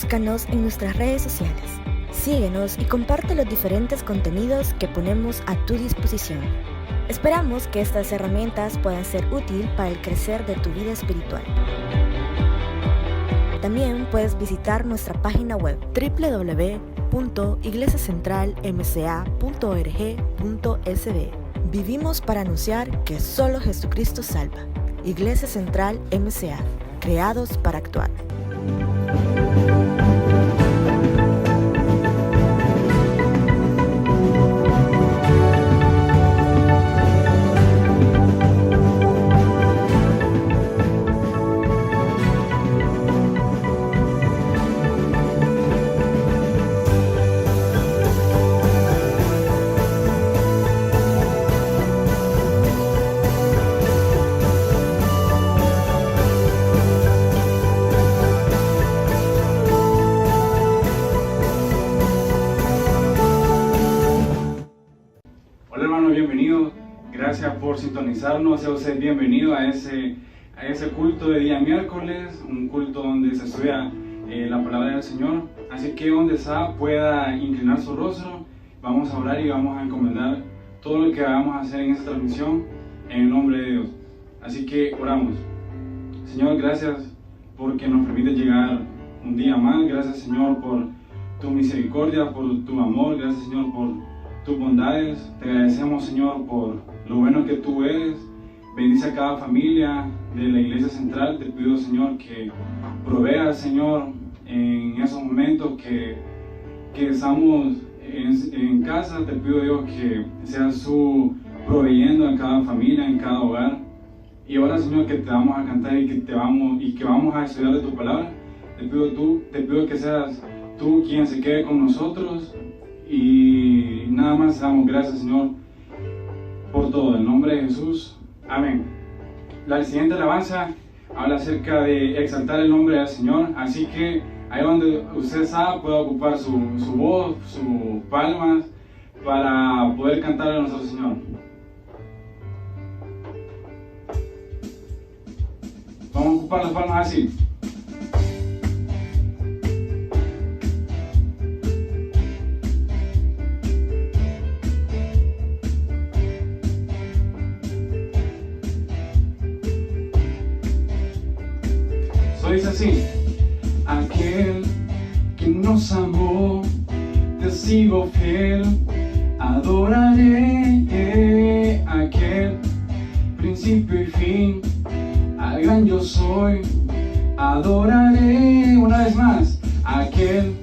Búscanos en nuestras redes sociales. Síguenos y comparte los diferentes contenidos que ponemos a tu disposición. Esperamos que estas herramientas puedan ser útiles para el crecer de tu vida espiritual. También puedes visitar nuestra página web www.iglesiacentralmca.org.sb. Vivimos para anunciar que solo Jesucristo salva. Iglesia Central MCA, creados para actuar. Bienvenido, gracias por sintonizarnos, sea usted bienvenido a ese culto de día miércoles, un culto donde se estudia la palabra del Señor, así que donde está pueda inclinar su rostro, vamos a orar y vamos a encomendar todo lo que vamos a hacer en esta transmisión en el nombre de Dios, así que oramos. Señor, gracias porque nos permite llegar un día más, gracias Señor por tu misericordia, por tu amor, gracias Señor por tus bondades, te agradecemos Señor por lo bueno que tú eres, bendice a cada familia de la Iglesia Central, te pido Señor que proveas Señor en esos momentos que estamos en casa, te pido Dios que seas tú proveyendo a cada familia, en cada hogar, y ahora Señor que te vamos a cantar y que vamos a estudiar de tu palabra, te pido que seas tú quien se quede con nosotros. Y nada más damos gracias Señor por todo, en nombre de Jesús, amén. La siguiente alabanza habla acerca de exaltar el nombre del Señor, así que ahí donde usted está puede ocupar su voz, sus palmas para poder cantar a nuestro Señor. Vamos a ocupar las palmas así. Dice así: aquel que nos amó, te sigo fiel, adoraré, aquel principio y fin, al gran yo soy, adoraré. Una vez más, aquel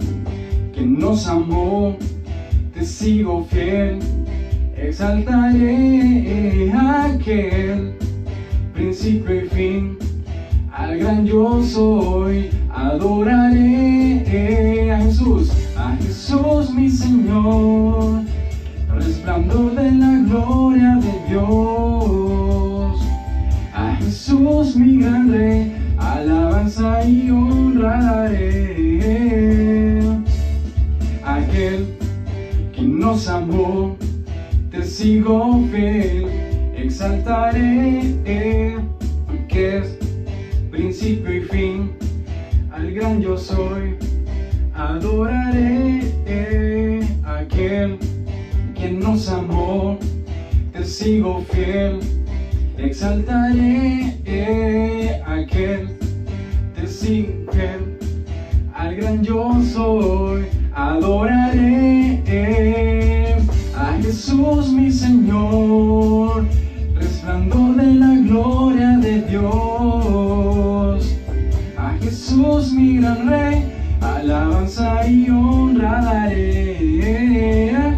que nos amó, te sigo fiel, exaltaré, aquel principio y fin, al gran yo soy, adoraré a Jesús mi Señor, resplandor de la gloria de Dios. A Jesús mi gran Rey, alabanza y honra daré. Aquel que nos amó, te sigo fiel, exaltaré, que es principio y fin, al gran yo soy, adoraré, aquel que nos amó, te sigo fiel, exaltaré, aquel te sigo fiel, al gran yo soy, adoraré, a Jesús mi Señor, resplandor de la gloria de Dios. A Jesús mi gran Rey, alabanza y honra daré. A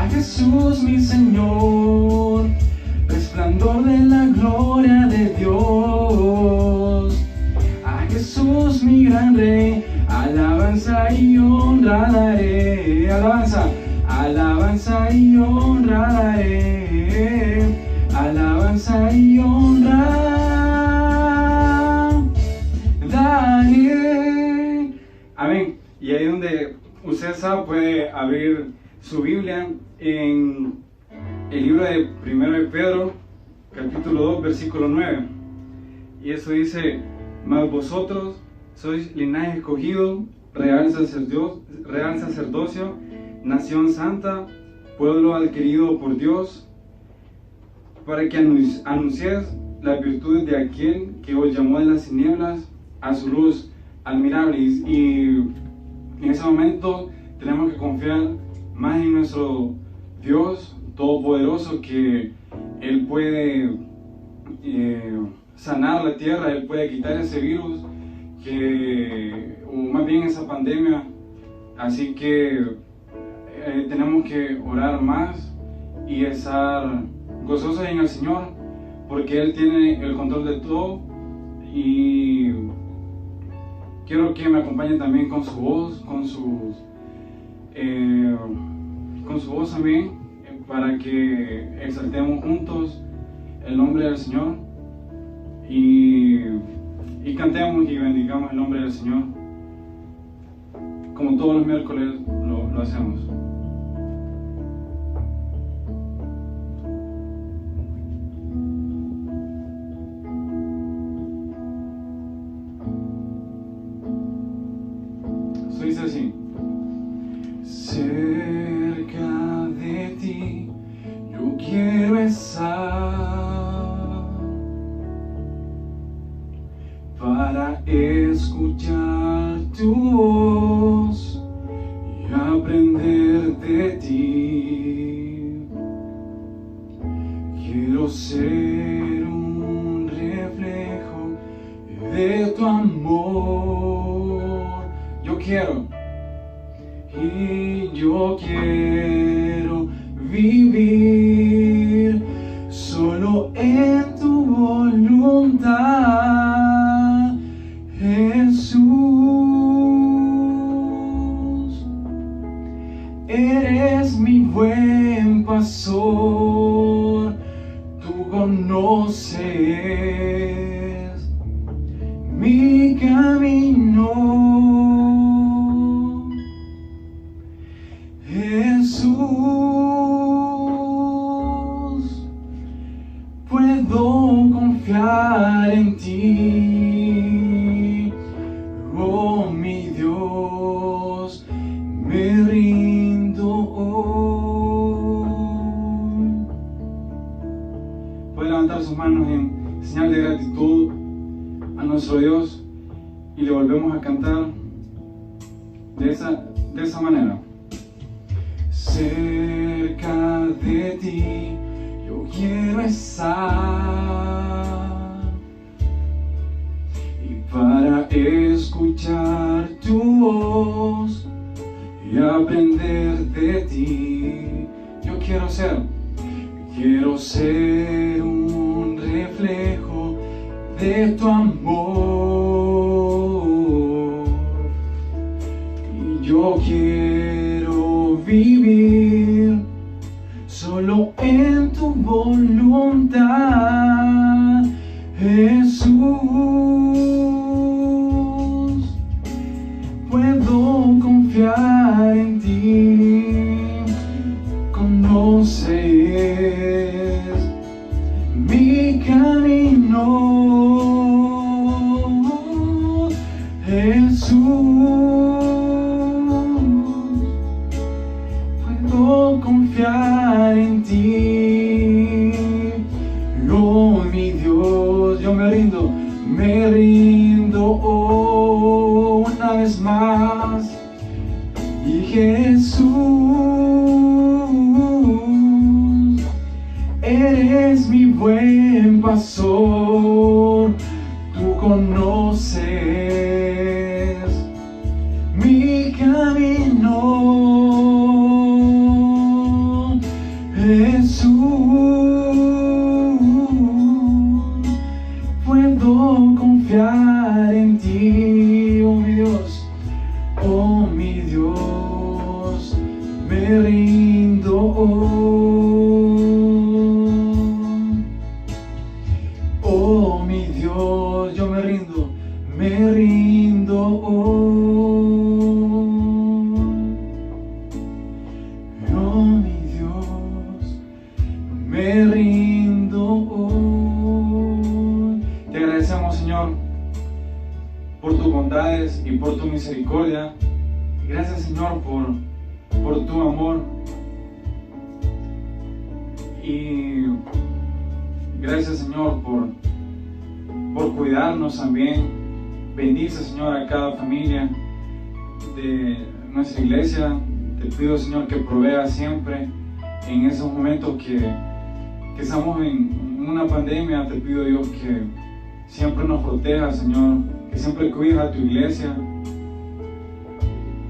Jesús mi Señor, resplandor de la gloria de Dios. A Jesús mi gran Rey, alabanza y honra daré. Alabanza y honra daré. Alabanza y honra daré. Amén. Y ahí donde usted sabe, puede abrir su Biblia en el libro de 1 de Pedro, capítulo 2, versículo 9. Y eso dice: mas vosotros sois linaje escogido, real sacerdocio, nación santa, pueblo adquirido por Dios, para que anunciéis las virtudes de aquel que os llamó de las tinieblas a su luz admirable. Y en ese momento tenemos que confiar más en nuestro Dios todopoderoso, que Él puede sanar la tierra, Él puede quitar ese virus, o más bien esa pandemia. Así que tenemos que orar más y estar gozosos en el Señor, porque Él tiene el control de todo. Y quiero que me acompañen también con su voz, con su voz también, para que exaltemos juntos el nombre del Señor y cantemos y bendigamos el nombre del Señor, como todos los miércoles lo hacemos. Eso dice así: cerca de ti yo quiero estar, para escuchar tu voz y aprender de ti. Quiero ser un reflejo de tu amor. Yo quiero vivir solo en tu voluntad, Jesús. Eres mi buen pastor, tú conoces mi camino. Jesús, puedo confiar en ti, oh mi Dios, me rindo hoy. Puede levantar sus manos en señal de gratitud a nuestro Dios y le volvemos a cantar de esa manera. Cerca de ti yo quiero estar, y para escuchar tu voz y aprender de ti, yo quiero ser un reflejo de tu amor, y yo quiero vivir solo en tu voluntad, Jesús. Puedo confiar en ti, conoces mi camino, Jesús. Puedo confiar en ti, oh mi Dios. Yo me rindo oh, una vez más. Y Jesús, eres mi buen pastor, tú conoces mi camino, Jesús. Puedo confiar en ti, oh mi Dios, oh mi Dios, me rindo oh mi Dios, yo me rindo oh mi Dios, me rindo Te agradecemos, Señor, por tu bondad por tu misericordia. Gracias, Señor, por tu amor. Y gracias, Señor, por cuidarnos también. Bendice, Señor, a cada familia de nuestra iglesia. Te pido, Señor, que provea siempre en esos momentos que estamos en una pandemia. Te pido, Dios, que siempre nos proteja, Señor, que siempre cuides a tu iglesia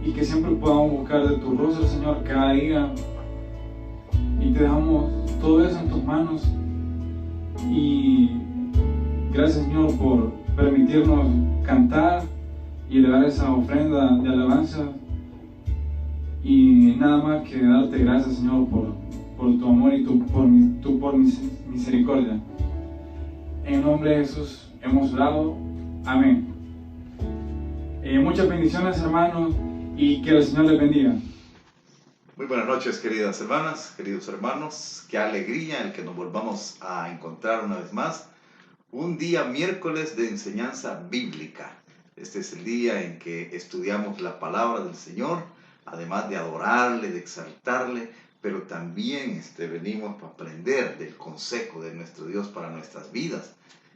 y que siempre podamos buscar de tu rostro, Señor, cada día. Y te dejamos todo eso en tus manos. Y gracias, Señor, por permitirnos cantar y elevar esa ofrenda de alabanza. Y nada más que darte gracias, Señor, por tu amor y por misericordia. En el nombre de Jesús hemos orado. Amén. Muchas bendiciones, hermanos, y que el Señor les bendiga. Muy buenas noches, queridas hermanas, queridos hermanos. Qué alegría el que nos volvamos a encontrar una vez más. Un día miércoles de enseñanza bíblica. Este es el día en que estudiamos la palabra del Señor, además de adorarle, de exaltarle, pero también venimos para aprender del consejo de nuestro Dios para nuestras vidas.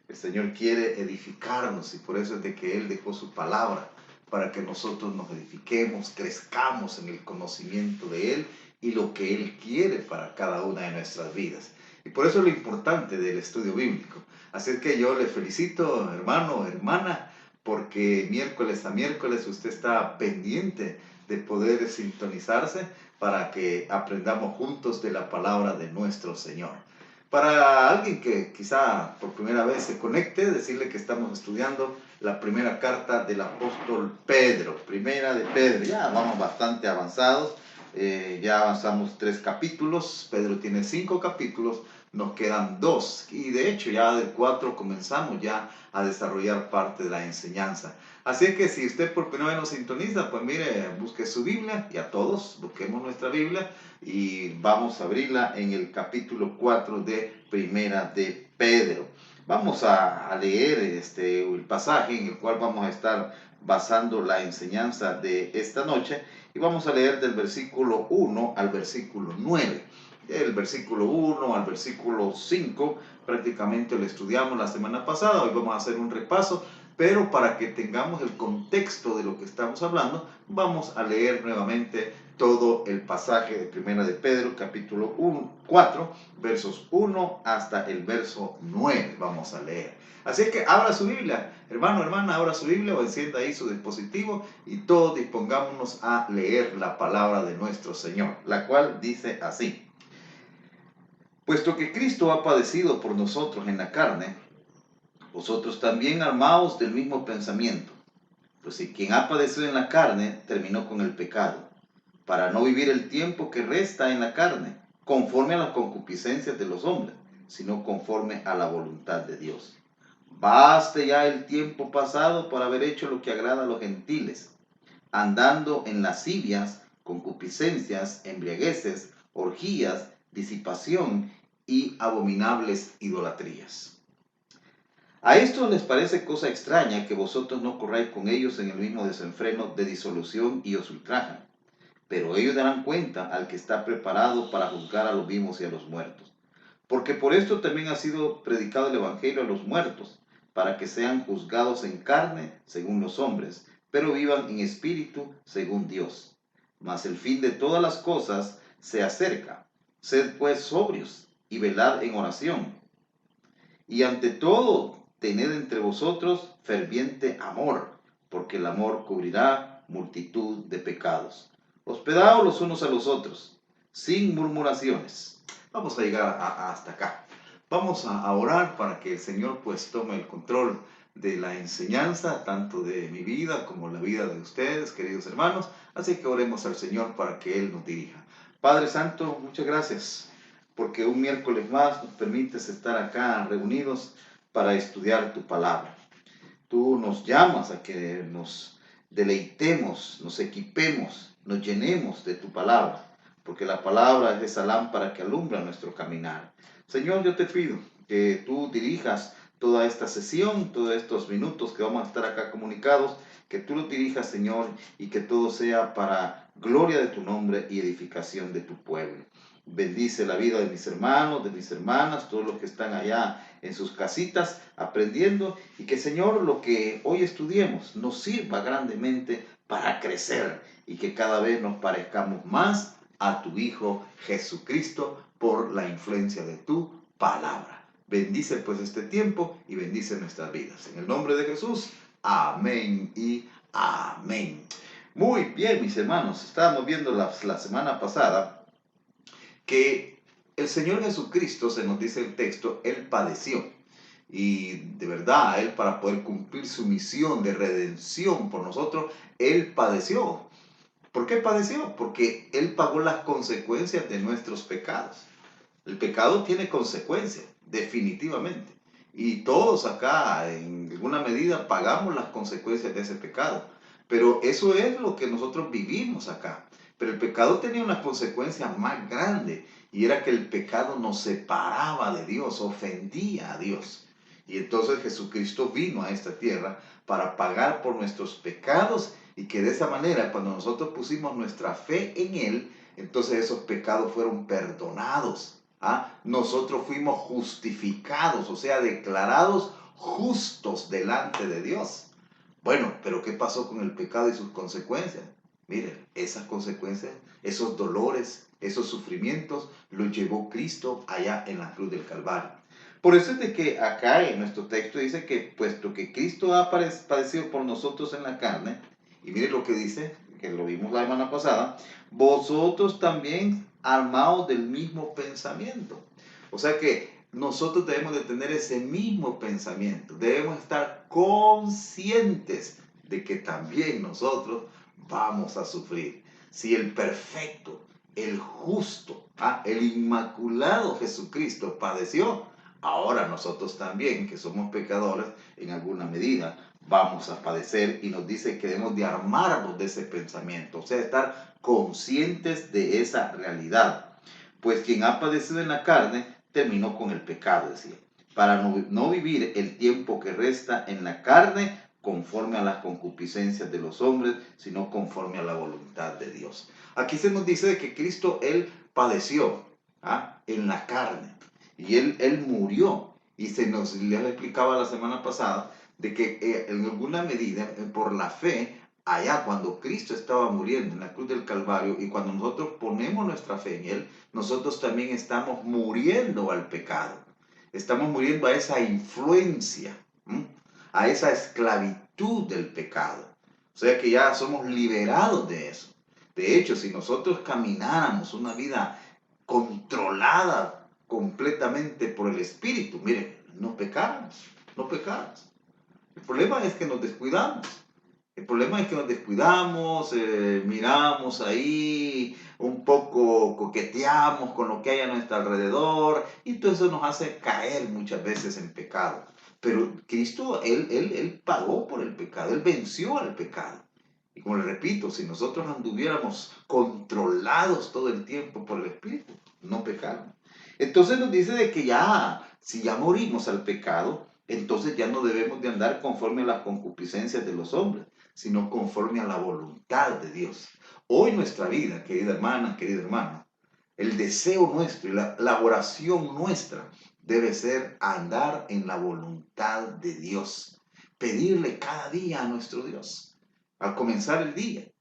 El Señor quiere edificarnos y por eso es de que Él dejó su palabra, para que nosotros nos edifiquemos, crezcamos en el conocimiento de Él y lo que Él quiere para cada una de nuestras vidas. Y por eso es lo importante del estudio bíblico. Así que yo le felicito, hermano, hermana, porque miércoles a miércoles usted está pendiente de poder sintonizarse para que aprendamos juntos de la palabra de nuestro Señor. Para alguien que quizá por primera vez se conecte, decirle que estamos estudiando la primera carta del apóstol Pedro, primera de Pedro. Ya vamos bastante avanzados, ya avanzamos 3 capítulos, Pedro tiene 5 capítulos, nos quedan 2 y de hecho ya del 4 comenzamos ya a desarrollar parte de la enseñanza. Así que si usted por primera vez nos sintoniza, pues mire, busque su Biblia y a todos busquemos nuestra Biblia y vamos a abrirla en el capítulo 4 de primera de Pedro. Vamos a leer el pasaje en el cual vamos a estar basando la enseñanza de esta noche y vamos a leer del versículo 1 al versículo 9. El versículo 1 al versículo 5 prácticamente lo estudiamos la semana pasada, hoy vamos a hacer un repaso, pero para que tengamos el contexto de lo que estamos hablando, vamos a leer nuevamente todo el pasaje de primera de Pedro, capítulo 4, versos 1 hasta el verso 9, vamos a leer. Así que abra su Biblia, hermano, hermana, abra su Biblia o encienda ahí su dispositivo y todos dispongámonos a leer la palabra de nuestro Señor, la cual dice así: puesto que Cristo ha padecido por nosotros en la carne, vosotros también armaos del mismo pensamiento. Pues si quien ha padecido en la carne terminó con el pecado, para no vivir el tiempo que resta en la carne, conforme a las concupiscencias de los hombres, sino conforme a la voluntad de Dios. Baste ya el tiempo pasado para haber hecho lo que agrada a los gentiles, andando en lascivias, concupiscencias, embriagueces, orgías, disipación y abominables idolatrías. A esto les parece cosa extraña que vosotros no corráis con ellos en el mismo desenfreno de disolución y os ultrajan. Pero ellos darán cuenta al que está preparado para juzgar a los vivos y a los muertos. Porque por esto también ha sido predicado el evangelio a los muertos, para que sean juzgados en carne según los hombres, pero vivan en espíritu según Dios. Mas el fin de todas las cosas se acerca. Sed pues sobrios y velad en oración. Y ante todo, tened entre vosotros ferviente amor, porque el amor cubrirá multitud de pecados. Hospedaos los unos a los otros, sin murmuraciones. Vamos a llegar hasta acá. Vamos a orar para que el Señor pues tome el control de la enseñanza, tanto de mi vida como la vida de ustedes, queridos hermanos. Así que oremos al Señor para que Él nos dirija. Padre Santo, muchas gracias, porque un miércoles más nos permites estar acá reunidos para estudiar tu palabra. Tú nos llamas a que nos deleitemos, nos equipemos, nos llenemos de tu palabra, porque la palabra es esa lámpara que alumbra nuestro caminar. Señor, yo te pido que tú dirijas toda esta sesión, todos estos minutos que vamos a estar acá comunicados, que tú los dirijas, Señor, y que todo sea para gloria de tu nombre y edificación de tu pueblo. Bendice la vida de mis hermanos, de mis hermanas, todos los que están allá en sus casitas aprendiendo, y que, Señor, lo que hoy estudiemos nos sirva grandemente para crecer y que cada vez nos parezcamos más a tu Hijo Jesucristo por la influencia de tu palabra. Bendice pues este tiempo y bendice nuestras vidas. En el nombre de Jesús, amén y amén. Muy bien, mis hermanos, estábamos viendo la semana pasada que el Señor Jesucristo, se nos dice el texto, Él padeció. Y de verdad, Él, para poder cumplir su misión de redención por nosotros, Él padeció. ¿Por qué padeció? Porque Él pagó las consecuencias de nuestros pecados. El pecado tiene consecuencias, definitivamente. Y todos acá, en alguna medida, pagamos las consecuencias de ese pecado. Pero eso es lo que nosotros vivimos acá. Pero el pecado tenía una consecuencia más grande, y era que el pecado nos separaba de Dios, ofendía a Dios. Y entonces Jesucristo vino a esta tierra para pagar por nuestros pecados, y que de esa manera, cuando nosotros pusimos nuestra fe en Él, entonces esos pecados fueron perdonados. Nosotros fuimos justificados, o sea, declarados justos delante de Dios. Bueno, pero ¿qué pasó con el pecado y sus consecuencias? Miren, esas consecuencias, esos dolores, esos sufrimientos, los llevó Cristo allá en la cruz del Calvario. Por eso es de que acá en nuestro texto dice que puesto que Cristo ha padecido por nosotros en la carne, y miren lo que dice, que lo vimos la semana pasada, vosotros también armados del mismo pensamiento. O sea que nosotros debemos de tener ese mismo pensamiento, debemos estar conscientes de que también nosotros vamos a sufrir. Si el perfecto, el justo, el inmaculado Jesucristo padeció, ahora nosotros también, que somos pecadores, en alguna medida vamos a padecer, y nos dice que debemos de armarnos de ese pensamiento, o sea, estar conscientes de esa realidad. Pues quien ha padecido en la carne, terminó con el pecado, decía, para no vivir el tiempo que resta en la carne conforme a las concupiscencias de los hombres, sino conforme a la voluntad de Dios. Aquí se nos dice que Cristo, Él padeció en la carne, y Él murió, y les explicaba la semana pasada, de que en alguna medida, por la fe, allá cuando Cristo estaba muriendo en la cruz del Calvario, y cuando nosotros ponemos nuestra fe en Él, nosotros también estamos muriendo al pecado. Estamos muriendo a esa influencia, a esa esclavitud del pecado. O sea que ya somos liberados de eso. De hecho, si nosotros camináramos una vida controlada completamente por el Espíritu, miren, no pecáramos. El problema es que nos descuidamos. Miramos ahí, un poco coqueteamos con lo que hay a nuestro alrededor, y todo eso nos hace caer muchas veces en pecado. Pero Cristo, Él pagó por el pecado, Él venció al pecado. Y como le repito, si nosotros anduviéramos controlados todo el tiempo por el Espíritu, no pecáramos. Entonces nos dice de que si ya morimos al pecado, entonces ya no debemos de andar conforme a las concupiscencias de los hombres, sino conforme a la voluntad de Dios. Hoy nuestra vida, querida hermana, querido hermano, el deseo nuestro y la oración nuestra debe ser andar en la voluntad de Dios. Pedirle cada día a nuestro Dios. Al comenzar el día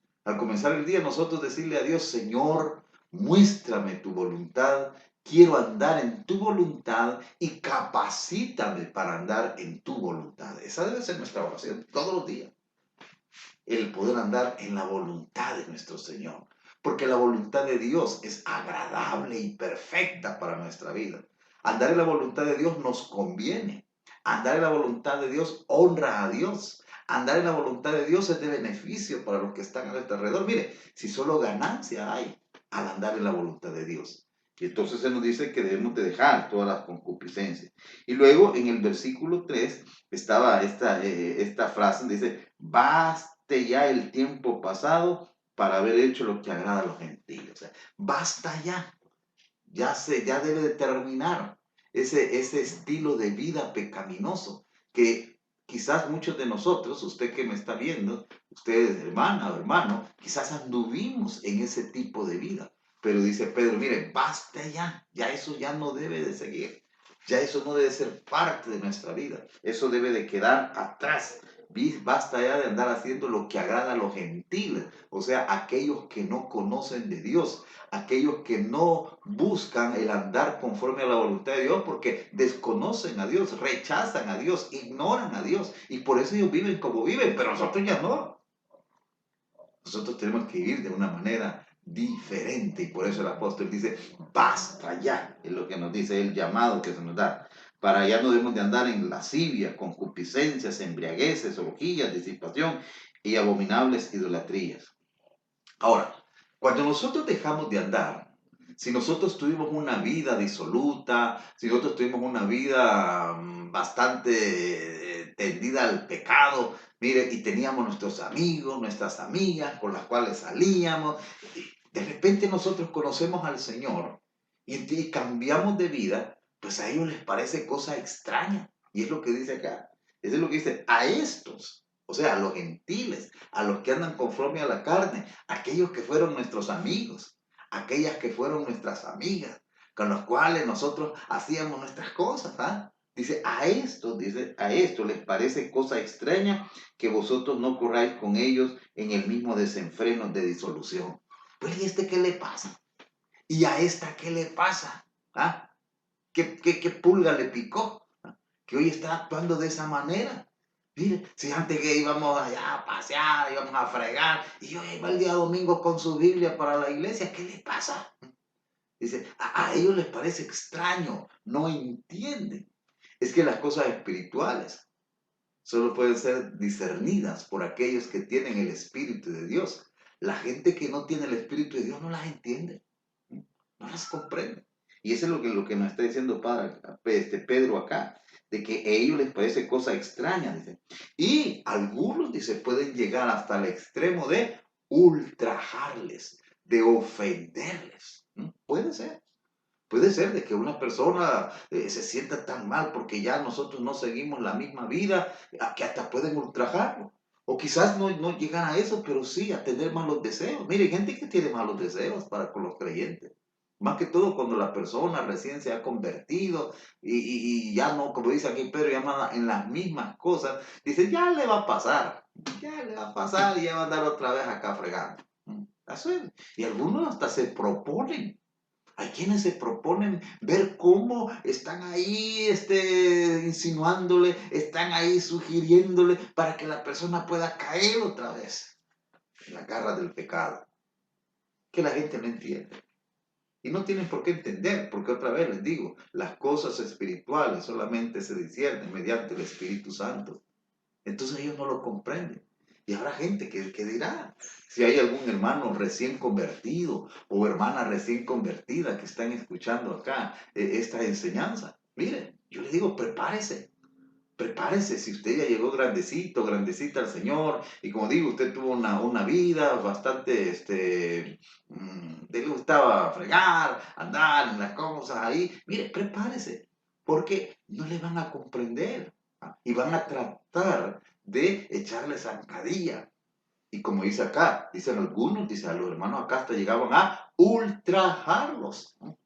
nosotros decirle a Dios, Señor, muéstrame tu voluntad. Quiero andar en tu voluntad y capacítame para andar en tu voluntad. Esa debe ser nuestra oración todos los días. El poder andar en la voluntad de nuestro Señor. Porque la voluntad de Dios es agradable y perfecta para nuestra vida. Andar en la voluntad de Dios nos conviene. Andar en la voluntad de Dios honra a Dios. Andar en la voluntad de Dios es de beneficio para los que están a nuestro alrededor. Mire, si solo ganancia hay al andar en la voluntad de Dios. Y entonces se nos dice que debemos de dejar todas las concupiscencias. Y luego en el versículo 3 estaba esta frase donde dice, baste ya el tiempo pasado para haber hecho lo que agrada a los gentiles. O sea, basta ya. Ya debe de terminar ese estilo de vida pecaminoso que quizás muchos de nosotros, usted que me está viendo, ustedes hermana o hermano, quizás anduvimos en ese tipo de vida. Pero dice Pedro, mire, basta ya eso ya no debe de seguir. Ya eso no debe ser parte de nuestra vida. Eso debe de quedar atrás. Basta ya de andar haciendo lo que agrada a los gentiles, o sea, aquellos que no conocen de Dios, aquellos que no buscan el andar conforme a la voluntad de Dios porque desconocen a Dios, rechazan a Dios, ignoran a Dios y por eso ellos viven como viven, pero nosotros ya no. Nosotros tenemos que vivir de una manera diferente y por eso el apóstol dice, basta ya, es lo que nos dice el llamado que se nos da. Para ya no debemos de andar en lascivia, concupiscencias, embriagueces, orgías, disipación y abominables idolatrías. Ahora, cuando nosotros dejamos de andar, si nosotros tuvimos una vida disoluta, si nosotros tuvimos una vida bastante tendida al pecado, mire, y teníamos nuestros amigos, nuestras amigas con las cuales salíamos, y de repente nosotros conocemos al Señor y cambiamos de vida, pues a ellos les parece cosa extraña. Y es lo que dice acá. Eso es lo que dice, a estos, o sea, a los gentiles, a los que andan conforme a la carne, aquellos que fueron nuestros amigos, aquellas que fueron nuestras amigas, con los cuales nosotros hacíamos nuestras cosas, ¿ah? Dice, a esto les parece cosa extraña que vosotros no corráis con ellos en el mismo desenfreno de disolución. Pues, ¿y qué le pasa? ¿Y a esta qué le pasa? ¿Ah? ¿Qué pulga le picó? ¿Ah? Que hoy está actuando de esa manera. Mire, si antes que íbamos allá a pasear, íbamos a fregar, y hoy va el día domingo con su Biblia para la iglesia, ¿qué le pasa? Dice, a ellos les parece extraño, no entienden. Es que las cosas espirituales solo pueden ser discernidas por aquellos que tienen el Espíritu de Dios. La gente que no tiene el Espíritu de Dios no las entiende, no las comprende. Y eso es lo que nos está diciendo Pedro acá, de que a ellos les parece cosa extraña, dice. Y algunos, dice, pueden llegar hasta el extremo de ultrajarles, de ofenderles. Puede ser. Puede ser de que una persona se sienta tan mal porque ya nosotros no seguimos la misma vida, que hasta pueden ultrajarlo. O quizás no llegan a eso, pero sí a tener malos deseos. Mire, hay gente que tiene malos deseos para con los creyentes. Más que todo cuando la persona recién se ha convertido y ya no, como dice aquí Pedro, ya anda en las mismas cosas, dice, ya le va a pasar y ya va a andar otra vez acá fregando. Eso es. Y algunos hasta se proponen. Hay quienes se proponen ver cómo están ahí insinuándole, están ahí sugiriéndole para que la persona pueda caer otra vez en la garra del pecado. Que la gente no entiende. Y no tienen por qué entender, porque otra vez les digo, las cosas espirituales solamente se disciernen mediante el Espíritu Santo. Entonces ellos no lo comprenden. Y habrá gente que dirá, si hay algún hermano recién convertido o hermana recién convertida que están escuchando acá esta enseñanza, miren, yo les digo, prepárese, si usted ya llegó grandecito, grandecita al Señor, y como digo, usted tuvo una vida bastante, le gustaba fregar, andar en las cosas ahí, mire, prepárese, porque no le van a comprender, y van a tratar de echarle zancadilla. Y como dice acá, dicen algunos, dice a los hermanos acá hasta llegaban a ultrajarlos, ¿no?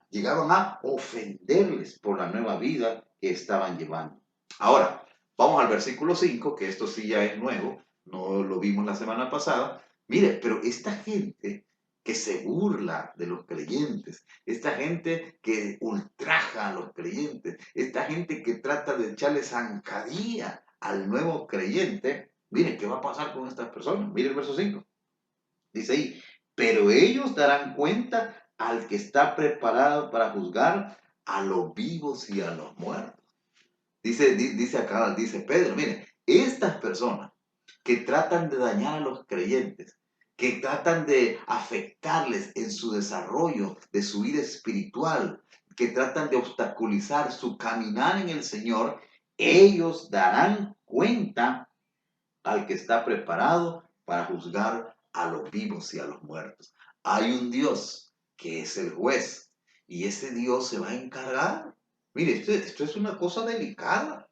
Llegaban a ofenderles por la nueva vida que estaban llevando. Ahora, vamos al versículo 5, que esto sí ya es nuevo, no lo vimos la semana pasada. Mire, pero esta gente que se burla de los creyentes, esta gente que ultraja a los creyentes, esta gente que trata de echarle zancadilla al nuevo creyente, mire, ¿qué va a pasar con estas personas? Mire el verso 5. Dice ahí, pero ellos darán cuenta al que está preparado para juzgar a los vivos y a los muertos. Dice acá, dice Pedro, mire, estas personas que tratan de dañar a los creyentes, que tratan de afectarles en su desarrollo de su vida espiritual, que tratan de obstaculizar su caminar en el Señor, ellos darán cuenta al que está preparado para juzgar a los vivos y a los muertos. Hay un Dios que es el juez y ese Dios se va a encargar. Mire, esto es una cosa delicada.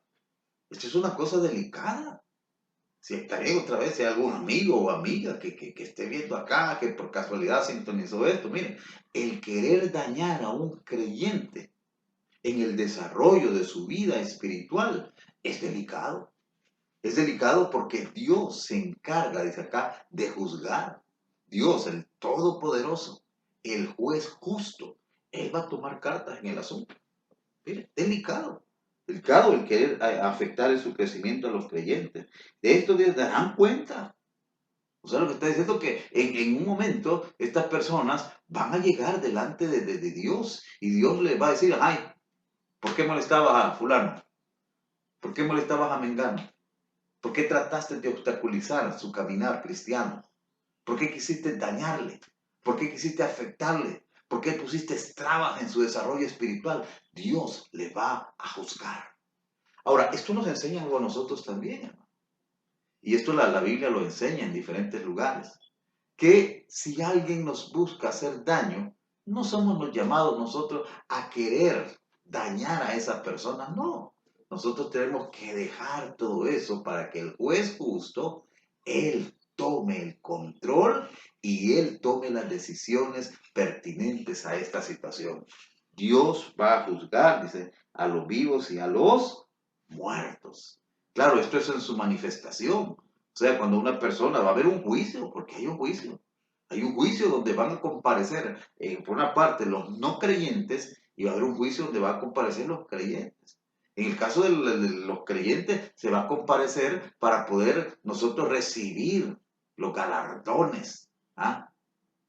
Esto es una cosa delicada. Si está bien, otra vez, si hay algún amigo o amiga que esté viendo acá, que por casualidad sintonizó esto, miren, el querer dañar a un creyente en el desarrollo de su vida espiritual es delicado. Es delicado porque Dios se encarga, dice acá, de juzgar. Dios, el Todopoderoso, el juez justo, Él va a tomar cartas en el asunto. Mire, delicado. Delicado el querer afectar en su crecimiento a los creyentes. De esto darán cuenta. O sea, lo que está diciendo que en un momento estas personas van a llegar delante de Dios y Dios les va a decir, ay, ¿por qué molestabas a fulano? ¿Por qué molestabas a Mengano? ¿Por qué trataste de obstaculizar su caminar cristiano? ¿Por qué quisiste dañarle? ¿Por qué quisiste afectarle? ¿Por qué pusiste trabas en su desarrollo espiritual? Dios le va a juzgar. Ahora, esto nos enseña algo a nosotros también, hermano. Y esto la Biblia lo enseña en diferentes lugares. Que si alguien nos busca hacer daño, no somos los llamados nosotros a querer dañar a esa persona, no. Nosotros tenemos que dejar todo eso para que el juez justo, él tome el control y él tome las decisiones pertinentes a esta situación. Dios va a juzgar, dice, a los vivos y a los muertos. Claro, esto es en su manifestación. O sea, cuando una persona va a haber un juicio, porque hay un juicio. Hay un juicio donde van a comparecer, por una parte, los no creyentes y va a haber un juicio donde van a comparecer los creyentes. En el caso de los creyentes, se va a comparecer para poder nosotros recibir los galardones, ¿ah?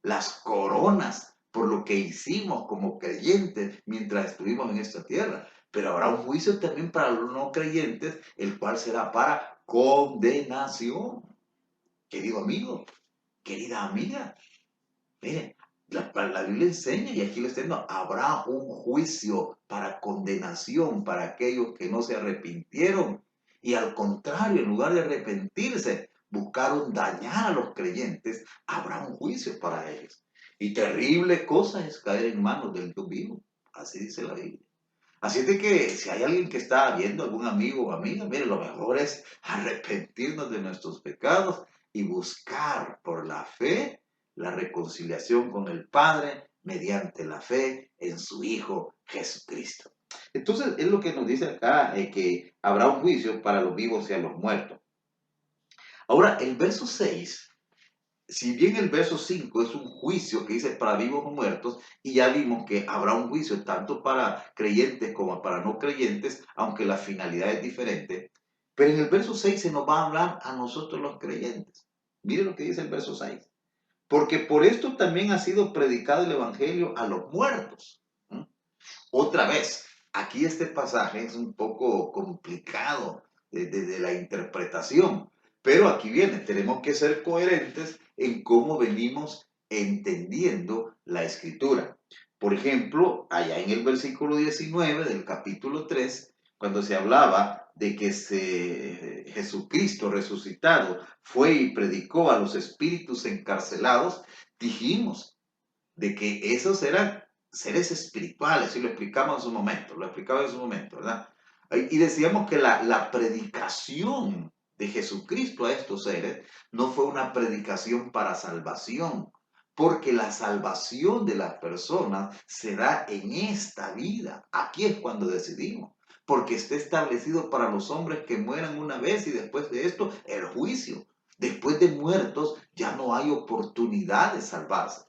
Las coronas por lo que hicimos como creyentes mientras estuvimos en esta tierra. Pero habrá un juicio también para los no creyentes, el cual será para condenación. Querido amigo, querida amiga, miren, la Biblia enseña, y aquí lo estoy diciendo, habrá un juicio para condenación para aquellos que no se arrepintieron. Y al contrario, en lugar de arrepentirse, buscaron dañar a los creyentes, habrá un juicio para ellos. Y terrible cosa es caer en manos del Dios vivo. Así dice la Biblia. Así es de que si hay alguien que está viendo, algún amigo o amiga, mire, lo mejor es arrepentirnos de nuestros pecados y buscar por la fe la reconciliación con el Padre mediante la fe en su Hijo Jesucristo. Entonces, es lo que nos dice acá, que habrá un juicio para los vivos y a los muertos. Ahora, el verso 6, si bien el verso 5 es un juicio que dice para vivos o muertos, y ya vimos que habrá un juicio tanto para creyentes como para no creyentes, aunque la finalidad es diferente, pero en el verso 6 se nos va a hablar a nosotros los creyentes. Mire lo que dice el verso 6. Porque por esto también ha sido predicado el evangelio a los muertos. ¿Mm? Otra vez, aquí este pasaje es un poco complicado de la interpretación, pero aquí viene, tenemos que ser coherentes en cómo venimos entendiendo la escritura. Por ejemplo, allá en el versículo 19 del capítulo 3, cuando se hablaba de que Jesucristo resucitado fue y predicó a los espíritus encarcelados, dijimos de que esos eran seres espirituales, y lo explicaba en su momento, ¿verdad? Y decíamos que la predicación de Jesucristo a estos seres no fue una predicación para salvación, porque la salvación de las personas se da en esta vida. Aquí es cuando decidimos, porque está establecido para los hombres que mueran una vez y después de esto el juicio. Después de muertos ya no hay oportunidad de salvarse.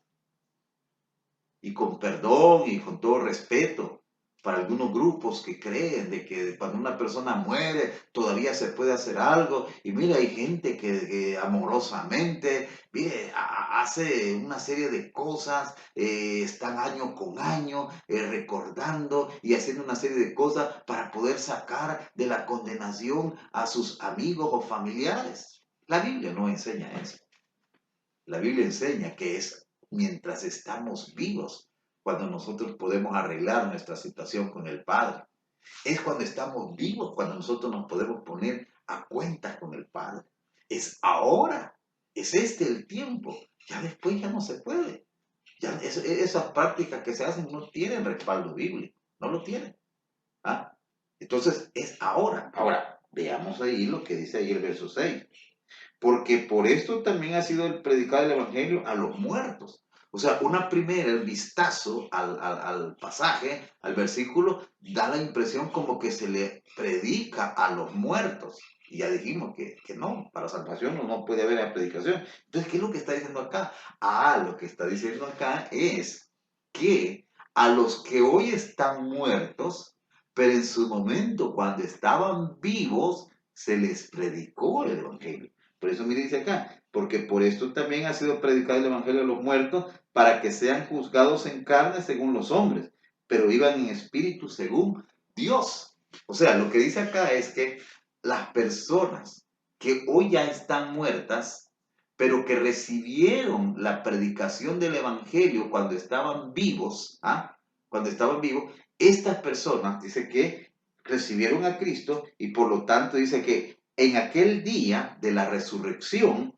Y con perdón y con todo respeto para algunos grupos que creen de que cuando una persona muere todavía se puede hacer algo. Y mira, hay gente que amorosamente, mire, hace una serie de cosas, están año con año recordando y haciendo una serie de cosas para poder sacar de la condenación a sus amigos o familiares. La Biblia no enseña eso. La Biblia enseña que es mientras estamos vivos cuando nosotros podemos arreglar nuestra situación con el Padre. Es cuando estamos vivos cuando nosotros nos podemos poner a cuenta con el Padre. Es ahora, es este el tiempo. Ya después ya no se puede. Ya esas prácticas que se hacen no tienen respaldo bíblico, no lo tienen. ¿Ah? Entonces es ahora. Ahora, Veamos ahí lo que dice ahí el verso 6. Porque por esto también ha sido el predicado el Evangelio a los muertos. O sea, una primera, el vistazo al pasaje, al versículo, da la impresión como que se le predica a los muertos. Y ya dijimos que no, para salvación no puede haber la predicación. Entonces, ¿qué es lo que está diciendo acá? Lo que está diciendo acá es que a los que hoy están muertos, pero en su momento, cuando estaban vivos, se les predicó el Evangelio. Por eso mire dice acá, porque por esto también ha sido predicado el Evangelio a los muertos, para que sean juzgados en carne según los hombres, pero vivan en espíritu según Dios. O sea, lo que dice acá es que las personas que hoy ya están muertas, pero que recibieron la predicación del Evangelio cuando estaban vivos, cuando estaban vivos, estas personas, dice que recibieron a Cristo y por lo tanto dice que en aquel día de la resurrección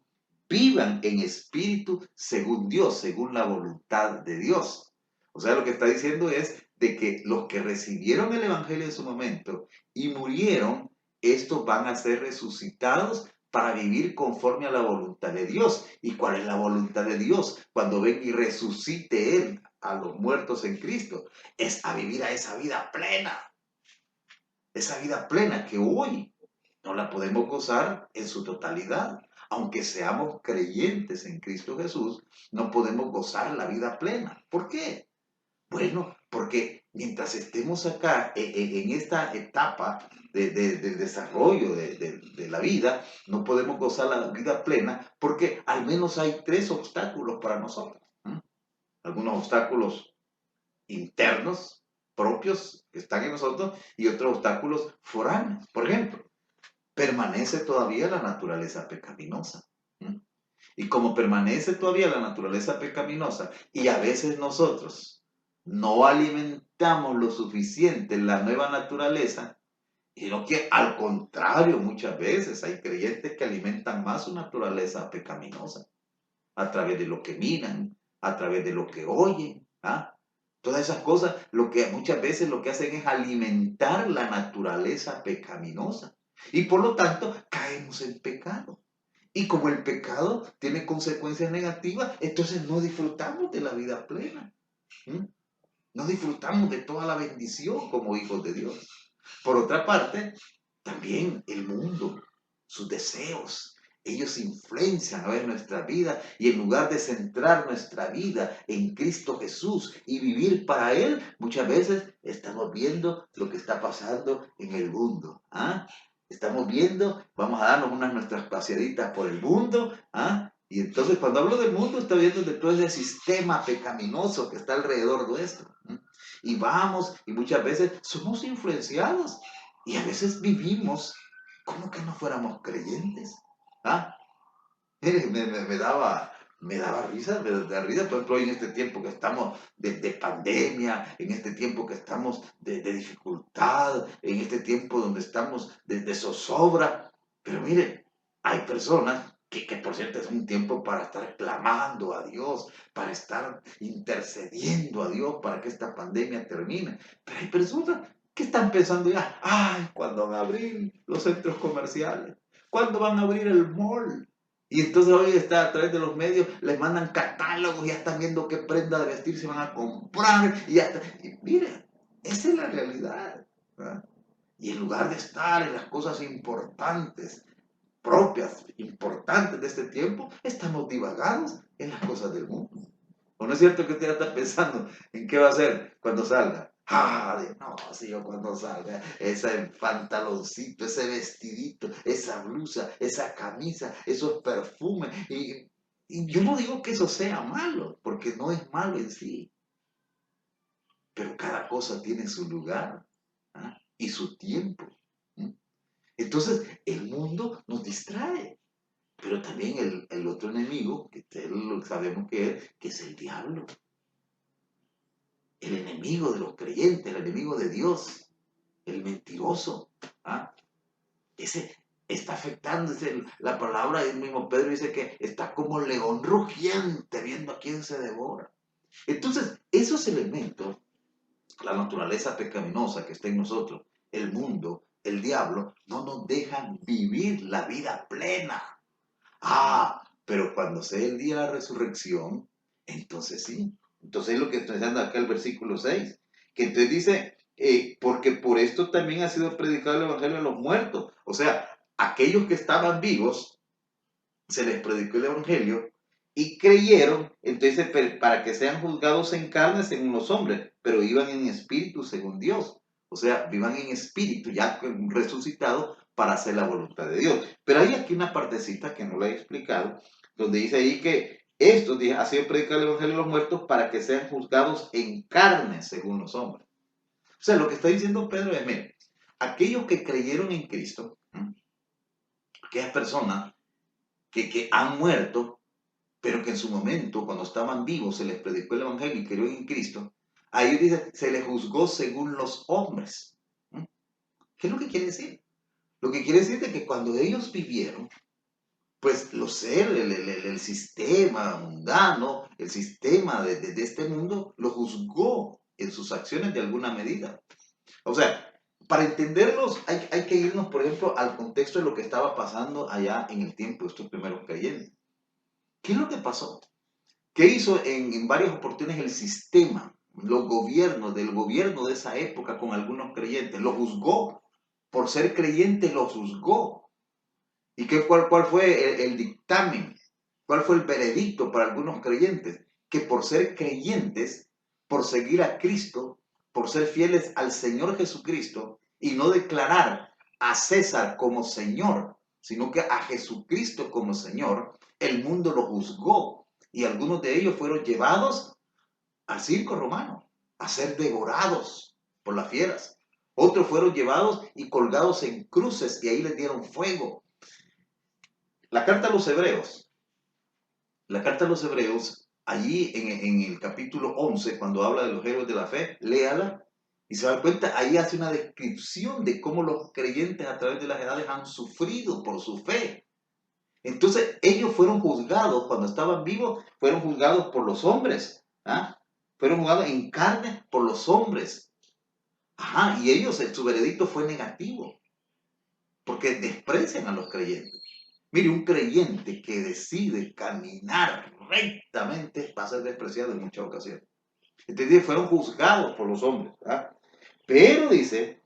vivan en espíritu según Dios, según la voluntad de Dios. O sea, lo que está diciendo es de que los que recibieron el Evangelio en su momento y murieron, estos van a ser resucitados para vivir conforme a la voluntad de Dios. ¿Y cuál es la voluntad de Dios? Cuando ven y resucite Él a los muertos en Cristo, es a vivir a esa vida plena. Esa vida plena que hoy no la podemos gozar en su totalidad. Aunque seamos creyentes en Cristo Jesús, no podemos gozar la vida plena. ¿Por qué? Bueno, porque mientras estemos acá en esta etapa del desarrollo de la vida, no podemos gozar la vida plena porque al menos hay 3 obstáculos para nosotros. Algunos obstáculos internos, propios, que están en nosotros, y otros obstáculos foráneos. Por ejemplo, permanece todavía la naturaleza pecaminosa. Y como permanece todavía la naturaleza pecaminosa, y a veces nosotros no alimentamos lo suficiente la nueva naturaleza, sino que al contrario, muchas veces hay creyentes que alimentan más su naturaleza pecaminosa, a través de lo que miran, a través de lo que oyen, Todas esas cosas, muchas veces lo que hacen es alimentar la naturaleza pecaminosa. Y por lo tanto, caemos en pecado. Y como el pecado tiene consecuencias negativas, entonces no disfrutamos de la vida plena. No disfrutamos de toda la bendición como hijos de Dios. Por otra parte, también el mundo, sus deseos, ellos influencian a ver nuestra vida y en lugar de centrar nuestra vida en Cristo Jesús y vivir para Él, muchas veces estamos viendo lo que está pasando en el mundo. Estamos viendo, vamos a darnos nuestras paseaditas por el mundo. Y entonces cuando hablo del mundo, estoy viendo de todo ese sistema pecaminoso que está alrededor nuestro. Y vamos, y muchas veces somos influenciados. Y a veces vivimos como que no fuéramos creyentes. Mire, me daba risa, me da risa, por ejemplo, en este tiempo que estamos de pandemia, en este tiempo que estamos de dificultad, en este tiempo donde estamos de zozobra. Pero mire, hay personas que por cierto es un tiempo para estar clamando a Dios, para estar intercediendo a Dios para que esta pandemia termine. Pero hay personas que están pensando ya, ¿cuándo van a abrir los centros comerciales? ¿Cuándo van a abrir el mall? Y entonces hoy está a través de los medios, les mandan catálogos, ya están viendo qué prenda de vestir se van a comprar. Y mire, esa es la realidad. Y en lugar de estar en las cosas importantes, propias, importantes de este tiempo, estamos divagados en las cosas del mundo. ¿O no es cierto que usted ya está pensando en qué va a hacer cuando salga? No, si yo cuando salga, ese pantaloncito, ese vestidito, esa blusa, esa camisa, esos perfumes. Y yo no digo que eso sea malo, porque no es malo en sí. Pero cada cosa tiene su lugar y su tiempo. Entonces, el mundo nos distrae. Pero también el otro enemigo, que sabemos que es el diablo. El enemigo de los creyentes, el enemigo de Dios, el mentiroso. Ese está afectando, la palabra del mismo Pedro dice que está como león rugiente viendo a quién se devora. Entonces, esos elementos, la naturaleza pecaminosa que está en nosotros, el mundo, el diablo, no nos dejan vivir la vida plena. Pero cuando sea el día de la resurrección, entonces sí. Entonces es lo que está diciendo acá el versículo 6, que entonces dice, porque por esto también ha sido predicado el evangelio a los muertos. O sea, aquellos que estaban vivos, se les predicó el evangelio y creyeron, entonces para que sean juzgados en carne según los hombres, pero iban en espíritu según Dios. O sea, vivan en espíritu ya resucitados para hacer la voluntad de Dios. Pero hay aquí una partecita que no la he explicado, donde dice ahí que esto ha sido predicado el evangelio a los muertos para que sean juzgados en carne según los hombres. O sea, lo que está diciendo Pedro es, mire, aquellos que creyeron en Cristo, aquellas personas que han muerto, pero que en su momento, cuando estaban vivos, se les predicó el evangelio y creyeron en Cristo, a ellos dice, se les juzgó según los hombres. ¿Qué es lo que quiere decir? Lo que quiere decir es que cuando ellos vivieron, pues el sistema mundano, el sistema de este mundo, lo juzgó en sus acciones de alguna medida. O sea, para entenderlos hay que irnos, por ejemplo, al contexto de lo que estaba pasando allá en el tiempo de estos primeros creyentes. ¿Qué es lo que pasó? ¿Qué hizo en varias oportunidades el sistema, los gobiernos, del gobierno de esa época con algunos creyentes? Los juzgó, por ser creyente los juzgó. ¿Y cuál fue el dictamen? ¿Cuál fue el veredicto para algunos creyentes? Que por ser creyentes, por seguir a Cristo, por ser fieles al Señor Jesucristo y no declarar a César como Señor, sino que a Jesucristo como Señor, el mundo lo juzgó. Y algunos de ellos fueron llevados al circo romano, a ser devorados por las fieras. Otros fueron llevados y colgados en cruces y ahí les dieron fuego. La carta a los Hebreos, allí en el capítulo 11, cuando habla de los héroes de la fe, léala y se da cuenta, ahí hace una descripción de cómo los creyentes a través de las edades han sufrido por su fe. Entonces, ellos fueron juzgados, cuando estaban vivos, fueron juzgados por los hombres. Fueron juzgados en carne por los hombres. Y ellos, su veredicto fue negativo, porque desprecian a los creyentes. Mire, un creyente que decide caminar rectamente va a ser despreciado en muchas ocasiones. Entonces, fueron juzgados por los hombres. Pero dice,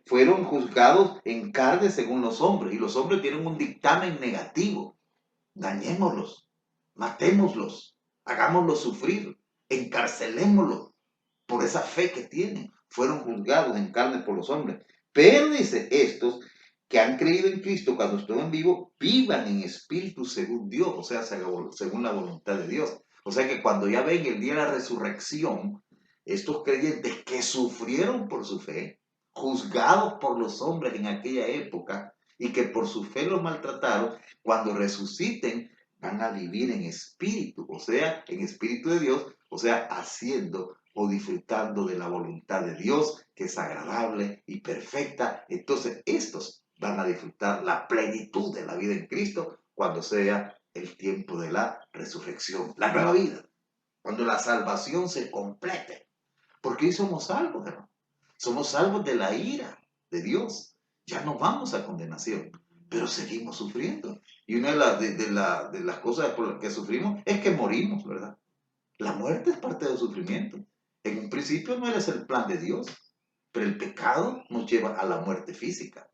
fueron juzgados en carne según los hombres, y los hombres tienen un dictamen negativo. Dañémoslos, matémoslos, hagámoslos sufrir, encarcelémoslos por esa fe que tienen. Fueron juzgados en carne por los hombres. Pero dice, estos que han creído en Cristo cuando estuvieron vivos, vivan en espíritu según Dios, o sea, según la voluntad de Dios. O sea que cuando ya ven el día de la resurrección, estos creyentes que sufrieron por su fe, juzgados por los hombres en aquella época, y que por su fe los maltrataron, cuando resuciten van a vivir en espíritu, o sea, en espíritu de Dios, o sea, haciendo o disfrutando de la voluntad de Dios, que es agradable y perfecta. Entonces, estos van a disfrutar la plenitud de la vida en Cristo cuando sea el tiempo de la resurrección, la nueva vida, cuando la salvación se complete. Porque hoy somos salvos, hermano. Somos salvos de la ira de Dios. Ya no vamos a condenación, pero seguimos sufriendo. Y una de las cosas por las que sufrimos es que morimos, ¿verdad? La muerte es parte del sufrimiento. En un principio no era el plan de Dios, pero el pecado nos lleva a la muerte física.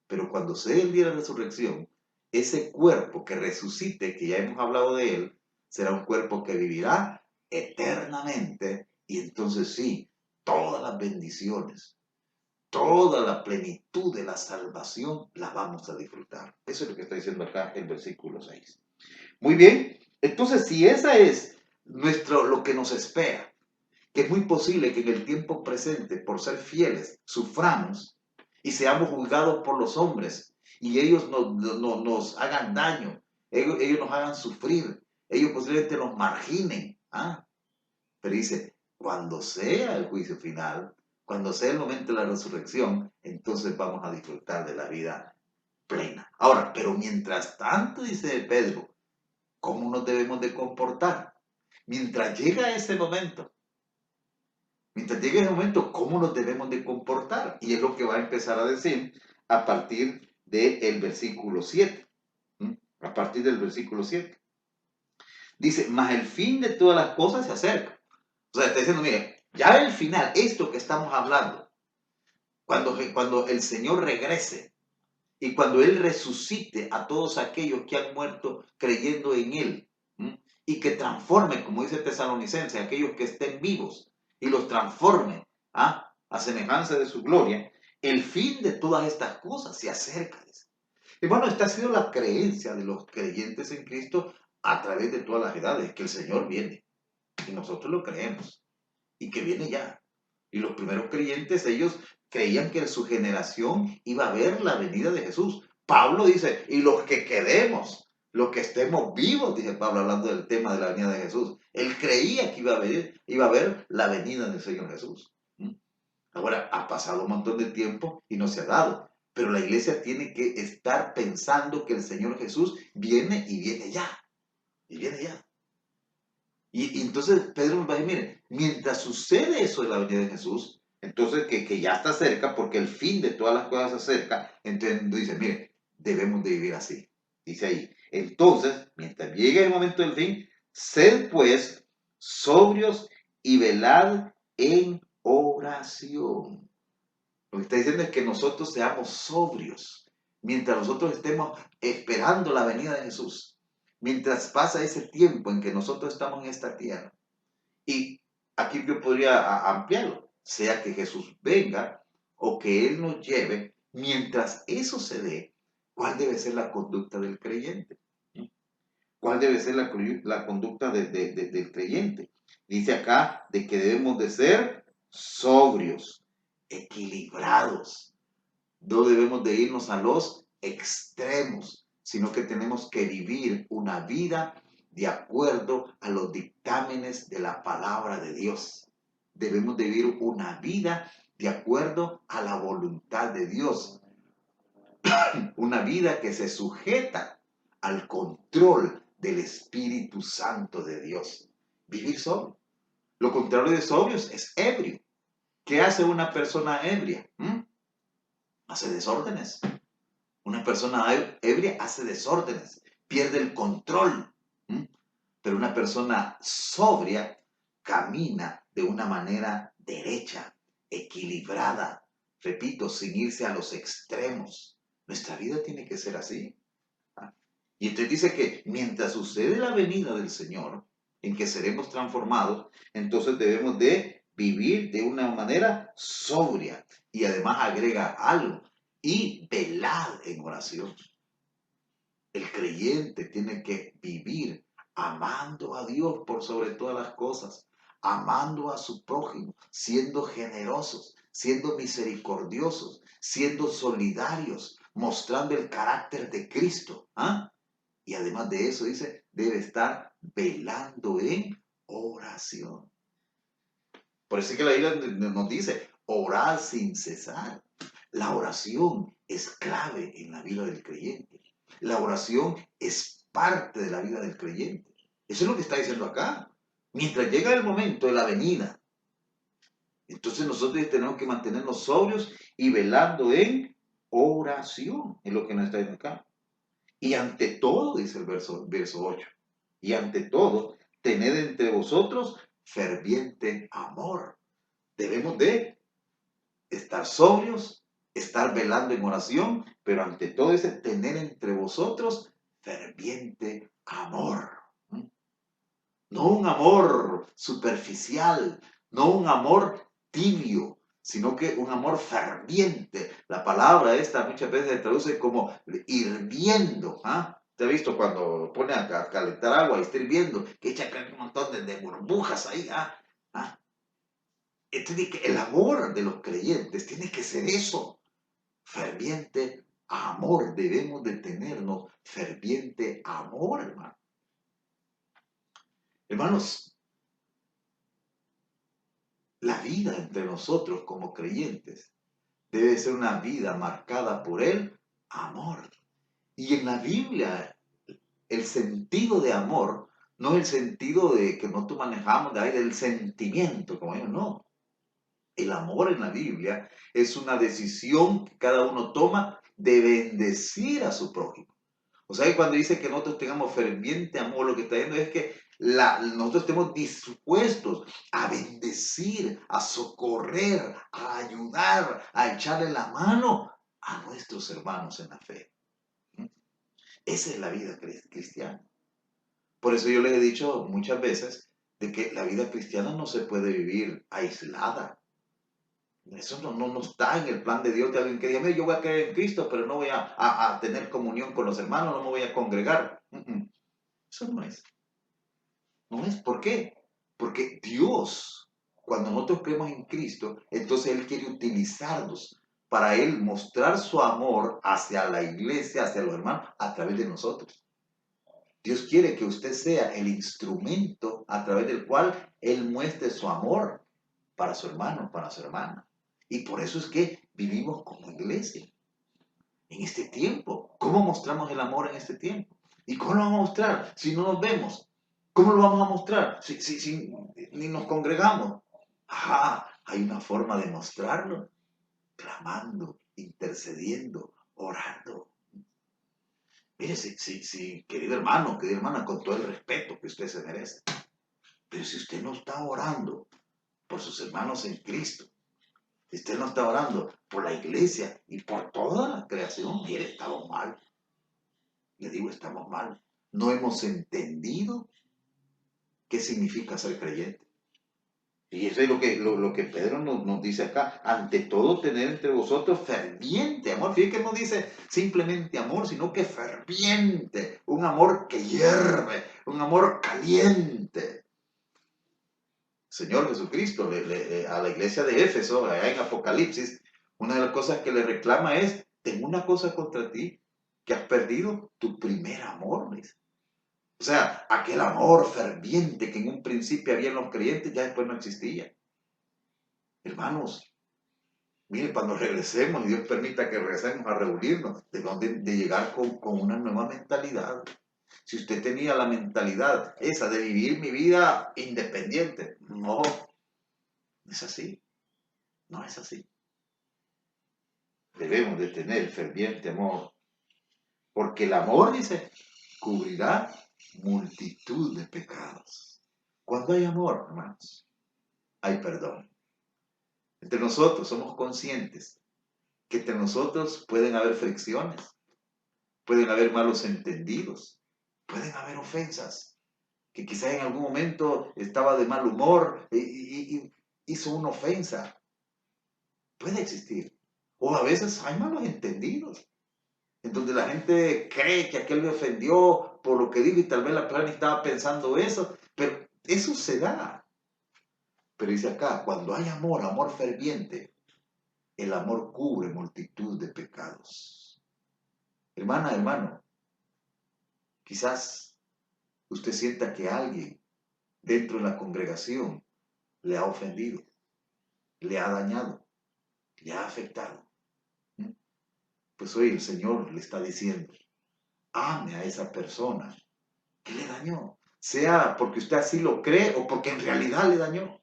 Pero cuando sea el día de la resurrección, ese cuerpo que resucite, que ya hemos hablado de él, será un cuerpo que vivirá eternamente. Y entonces sí, todas las bendiciones, toda la plenitud de la salvación la vamos a disfrutar. Eso es lo que está diciendo acá el versículo 6. Muy bien, entonces si esa es lo que nos espera, que es muy posible que en el tiempo presente, por ser fieles, suframos y seamos juzgados por los hombres y ellos nos hagan daño, ellos nos hagan sufrir, ellos posiblemente nos marginen. Pero dice, cuando sea el juicio final, cuando sea el momento de la resurrección, entonces vamos a disfrutar de la vida plena. Ahora, pero mientras tanto, dice Pedro, ¿cómo nos debemos de comportar? Mientras llega ese momento, Mientras llegue ese momento, ¿cómo nos debemos de comportar? Y es lo que va a empezar a decir a partir del versículo 7. A partir del versículo 7. Dice, mas el fin de todas las cosas se acerca. O sea, está diciendo, mire, ya el final, esto que estamos hablando, cuando el Señor regrese y cuando Él resucite a todos aquellos que han muerto creyendo en Él, y que transforme, como dice Tesalonicense, aquellos que estén vivos y los transforme a semejanza de su gloria, el fin de todas estas cosas se acerca. Y bueno, esta ha sido la creencia de los creyentes en Cristo a través de todas las edades, que el Señor viene. Y nosotros lo creemos. Y que viene ya. Y los primeros creyentes, ellos creían que en su generación iba a ver la venida de Jesús. Pablo dice, y los que quedemos, los que estemos vivos, dice Pablo, hablando del tema de la venida de Jesús. Él creía que iba a ver la venida del Señor Jesús. Ahora, ha pasado un montón de tiempo y no se ha dado. Pero la iglesia tiene que estar pensando que el Señor Jesús viene y viene ya. Y viene ya. Y entonces Pedro nos va a decir, mire, mientras sucede eso de la venida de Jesús, entonces que ya está cerca, porque el fin de todas las cosas se acerca, entonces dice, mire, debemos de vivir así. Dice ahí, entonces, mientras llegue el momento del fin, sed pues sobrios y velad en oración. Lo que está diciendo es que nosotros seamos sobrios mientras nosotros estemos esperando la venida de Jesús. Mientras pasa ese tiempo en que nosotros estamos en esta tierra. Y aquí yo podría ampliarlo. Sea que Jesús venga o que Él nos lleve. Mientras eso se dé, ¿cuál debe ser la conducta del creyente? ¿Cuál debe ser la conducta del creyente? Dice acá de que debemos de ser sobrios, equilibrados. No debemos de irnos a los extremos, sino que tenemos que vivir una vida de acuerdo a los dictámenes de la palabra de Dios. Debemos de vivir una vida de acuerdo a la voluntad de Dios. Una vida que se sujeta al control del Espíritu Santo de Dios. Vivir sobrio. Lo contrario de sobrios es ebrio. ¿Qué hace una persona ebria? Hace desórdenes. Una persona ebria hace desórdenes, pierde el control. Pero una persona sobria camina de una manera derecha, equilibrada, repito, sin irse a los extremos. Nuestra vida tiene que ser así. Y entonces dice que mientras sucede la venida del Señor, en que seremos transformados, entonces debemos de vivir de una manera sobria. Y además agrega algo, y velad en oración. El creyente tiene que vivir amando a Dios por sobre todas las cosas, amando a su prójimo, siendo generosos, siendo misericordiosos, siendo solidarios, mostrando el carácter de Cristo. Y además de eso, dice, debe estar velando en oración. Por eso es que la Biblia nos dice, orar sin cesar. La oración es clave en la vida del creyente. La oración es parte de la vida del creyente. Eso es lo que está diciendo acá. Mientras llega el momento de la venida, entonces nosotros tenemos que mantenernos sobrios y velando en oración. Es lo que nos está diciendo acá. Y ante todo, dice el verso 8, y ante todo, tened entre vosotros ferviente amor. Debemos de estar sobrios, estar velando en oración, pero ante todo ese tener entre vosotros ferviente amor. No un amor superficial, no un amor tibio, sino que un amor ferviente. La palabra esta muchas veces se traduce como hirviendo. ¿Te has visto cuando pone a calentar agua y está hirviendo, que echa un montón de burbujas ahí? Entonces, el amor de los creyentes tiene que ser eso, ferviente amor. Debemos de tenernos ferviente amor, hermano. Hermanos, la vida entre nosotros como creyentes debe ser una vida marcada por el amor. Y en la Biblia, el sentido de amor no es el sentido de que nosotros manejamos de ahí del sentimiento, como ellos, no. El amor en la Biblia es una decisión que cada uno toma de bendecir a su prójimo. O sea que cuando dice que nosotros tengamos ferviente amor, lo que está diciendo es que nosotros estemos dispuestos a bendecir, a socorrer, a ayudar, a echarle la mano a nuestros hermanos en la fe. Esa es la vida cristiana. Por eso yo les he dicho muchas veces de que la vida cristiana no se puede vivir aislada. Eso no está en el plan de Dios de alguien que diga, mira, yo voy a creer en Cristo, pero no voy a tener comunión con los hermanos, no me voy a congregar. Eso no es. No es. ¿Por qué? Porque Dios, cuando nosotros creemos en Cristo, entonces Él quiere utilizarnos para Él mostrar su amor hacia la iglesia, hacia los hermanos, a través de nosotros. Dios quiere que usted sea el instrumento a través del cual Él muestre su amor para su hermano, para su hermana. Y por eso es que vivimos como iglesia en este tiempo. ¿Cómo mostramos el amor en este tiempo? ¿Y cómo lo vamos a mostrar si no nos vemos? ¿Cómo lo vamos a mostrar si ni nos congregamos? Hay una forma de mostrarlo. Clamando, intercediendo, orando. Mire, querido hermano, querida hermana, con todo el respeto que usted se merece. Pero si usted no está orando por sus hermanos en Cristo, si usted no está orando por la iglesia y por toda la creación, mire, estamos mal. Le digo, estamos mal. No hemos entendido qué significa ser creyente. Y eso es lo que Pedro nos dice acá. Ante todo, tener entre vosotros ferviente amor. Fíjate que no dice simplemente amor, sino que ferviente. Un amor que hierve, un amor caliente. Señor Jesucristo, a la iglesia de Éfeso, allá en Apocalipsis, una de las cosas que le reclama es, tengo una cosa contra ti, que has perdido tu primer amor, dice. O sea, aquel amor ferviente que en un principio había en los creyentes, ya después no existía. Hermanos, miren, cuando regresemos, y Dios permita que regresemos a reunirnos, debemos de llegar con una nueva mentalidad. Si usted tenía la mentalidad esa de vivir mi vida independiente, no es así. No es así. Debemos de tener ferviente amor, porque el amor, dice, cubrirá multitud de pecados. Cuando hay amor, hermanos, hay perdón. Entre nosotros somos conscientes que entre nosotros pueden haber fricciones, pueden haber malos entendidos, pueden haber ofensas, que quizá en algún momento estaba de mal humor y hizo una ofensa. Puede existir. O a veces hay malos entendidos, en donde la gente cree que aquel me ofendió por lo que dijo y tal vez la persona ni estaba pensando eso, pero eso se da. Pero dice acá, cuando hay amor, amor ferviente, el amor cubre multitud de pecados. Hermana, hermano, quizás usted sienta que alguien dentro de la congregación le ha ofendido, le ha dañado, le ha afectado. Pues hoy el Señor le está diciendo, ame a esa persona que le dañó, sea porque usted así lo cree o porque en realidad le dañó.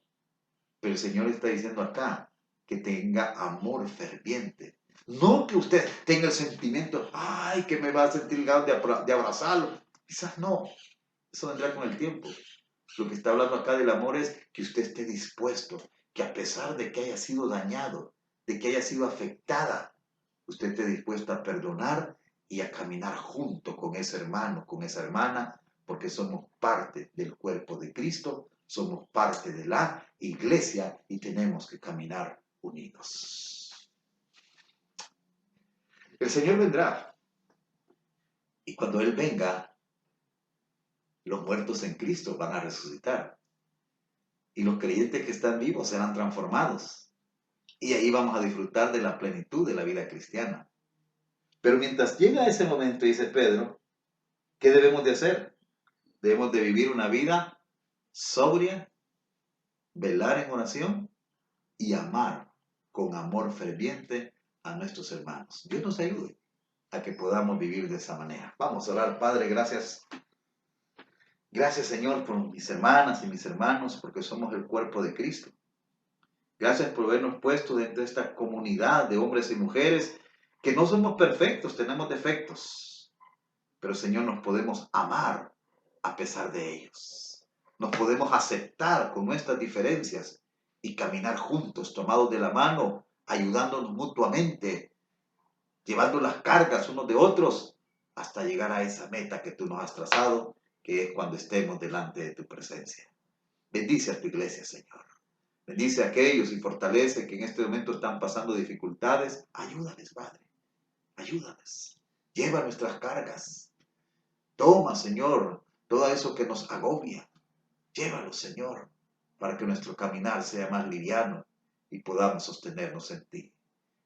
Pero el Señor está diciendo acá que tenga amor ferviente. No que usted tenga el sentimiento, ay, que me va a sentir ganas de abrazarlo. Quizás no, eso vendrá con el tiempo. Lo que está hablando acá del amor es que usted esté dispuesto, que a pesar de que haya sido dañado, de que haya sido afectada, usted esté dispuesto a perdonar y a caminar junto con ese hermano, con esa hermana, porque somos parte del cuerpo de Cristo, somos parte de la iglesia y tenemos que caminar unidos. El Señor vendrá y cuando Él venga, los muertos en Cristo van a resucitar y los creyentes que están vivos serán transformados. Y ahí vamos a disfrutar de la plenitud de la vida cristiana. Pero mientras llega ese momento, dice Pedro, ¿qué debemos de hacer? Debemos de vivir una vida sobria, velar en oración y amar con amor ferviente a nuestros hermanos. Dios nos ayude a que podamos vivir de esa manera. Vamos a orar. Padre, gracias. Gracias, Señor, por mis hermanas y mis hermanos, porque somos el cuerpo de Cristo. Gracias por habernos puesto dentro de esta comunidad de hombres y mujeres que no somos perfectos, tenemos defectos, pero Señor, nos podemos amar a pesar de ellos. Nos podemos aceptar con nuestras diferencias y caminar juntos, tomados de la mano, ayudándonos mutuamente, llevando las cargas unos de otros hasta llegar a esa meta que tú nos has trazado, que es cuando estemos delante de tu presencia. Bendice a tu iglesia, Señor. Bendice a aquellos y fortalece que en este momento están pasando dificultades. Ayúdales, Padre. Ayúdales. Lleva nuestras cargas. Toma, Señor, todo eso que nos agobia. Llévalo, Señor, para que nuestro caminar sea más liviano y podamos sostenernos en ti.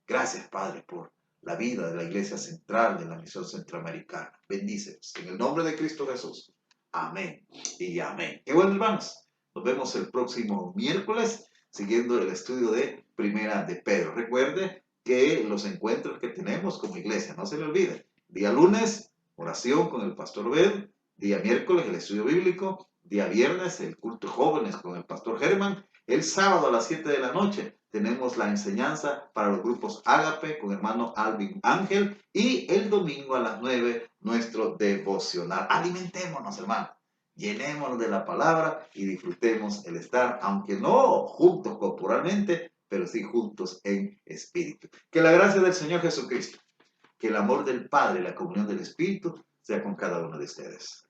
Gracias, Padre, por la vida de la Iglesia Central de la Misión Centroamericana. Bendícenos. En el nombre de Cristo Jesús. Amén y amén. Qué bueno, hermanos. Nos vemos el próximo miércoles siguiendo el estudio de Primera de Pedro. Recuerde que los encuentros que tenemos como iglesia, no se le olvide. Día lunes, oración con el pastor Bed. Día miércoles, el estudio bíblico. Día viernes, el culto de jóvenes con el pastor Germán. El sábado a las 7 de la noche tenemos la enseñanza para los grupos Ágape con hermano Alvin Ángel. Y el domingo a las 9, nuestro devocional. Alimentémonos, hermano. Llenémonos de la palabra y disfrutemos el estar, aunque no juntos corporalmente, pero sí juntos en espíritu. Que la gracia del Señor Jesucristo, que el amor del Padre y la comunión del Espíritu sea con cada uno de ustedes.